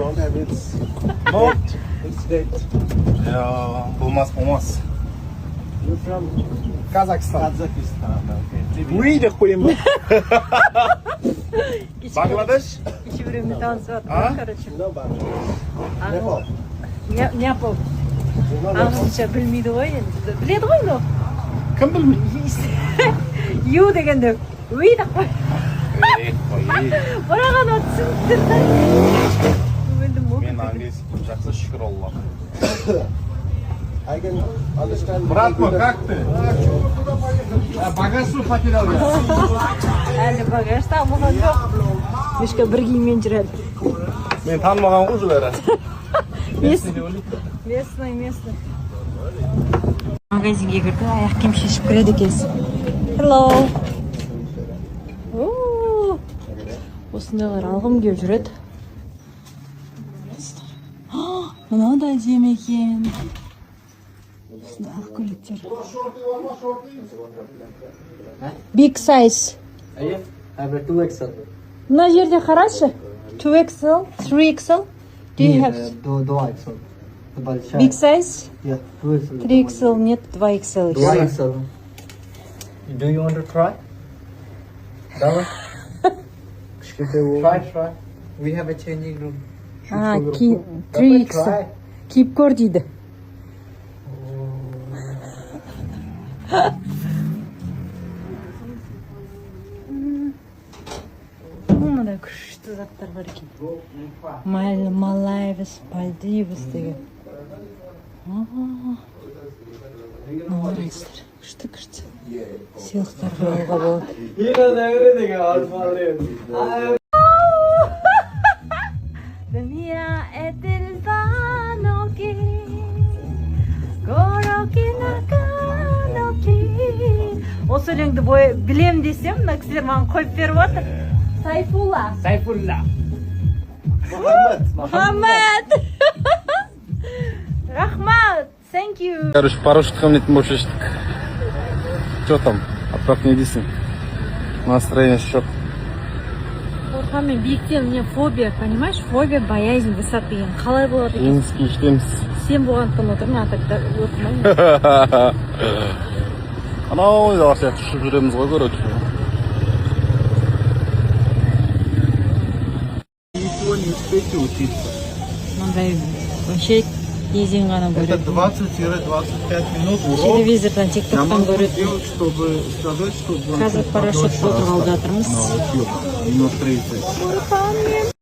don't have it. No, it's dead. Bulmaz. You're from Kazakhstan. Okay. Uyuyacak koyayım ben. Bangladesh? İki birimini tanıştırdım. No, Nepal. Nepal. Ағылшынша білмейді ғой енді. Біледі ғой но. Kim bilmiyor? Ю дегенде уй деп қой. Бірақ ана түсініктірді. Men английский жақсы шүкір Аллах. I can understand. Брат мой, как ты? Багаж су потерял я. Әлі багаж табылған жоқ. Ешке бір киіммен жүреді. Мен танымаған ғой жылары. Местный. Магазинге кірді, аяқ киім шешіп кіреді екенсің. Hello. Осындайлар алғым келіп жүреді. Мынау да әдемі екен. Осындай ақ көйлектер. Big size. I have a 2XL. Мына жерде қарашы. 2XL, 3XL. Do you have 2XL. big size? Yeah, 2XL. 3XL нет, 2XL. 2XL. Do you want to try? Давай. Try. We have a changing room. 3XL. Киіп көр дейді. Мынандай күшті заттар бар екен. Малайвес, Мальдивес деген. Қарайсыздар, күшті. Сыйлықтар алуға болады. Dunia es el vano que Goro que nakano que Осы өлеңді білем десем, мына кісілер маған қойып беріп отыр. Сайфулла. Мухаммад. Рахмат. Thank you. Короче, парашютком нет больше. Что там? Отправь не дейсің. Настроение шок. Қорқам мен биіктен, мне фобия, понимаешь? Фобия, боязнь высоты. Қалай болады екен? Жетеміз. Сен болғандықтан отырмын, а так отырмаймын. Анау сияқты ұшып жүреміз ғой, короче. Мындай вообще кезең ғана Это көреді. 20-25 минут урок. Телевизордан, тиктоктан көреді. Делать, чтобы сказать, что... Қазір парашютқа отырғалы жатырмыз. Минут 30.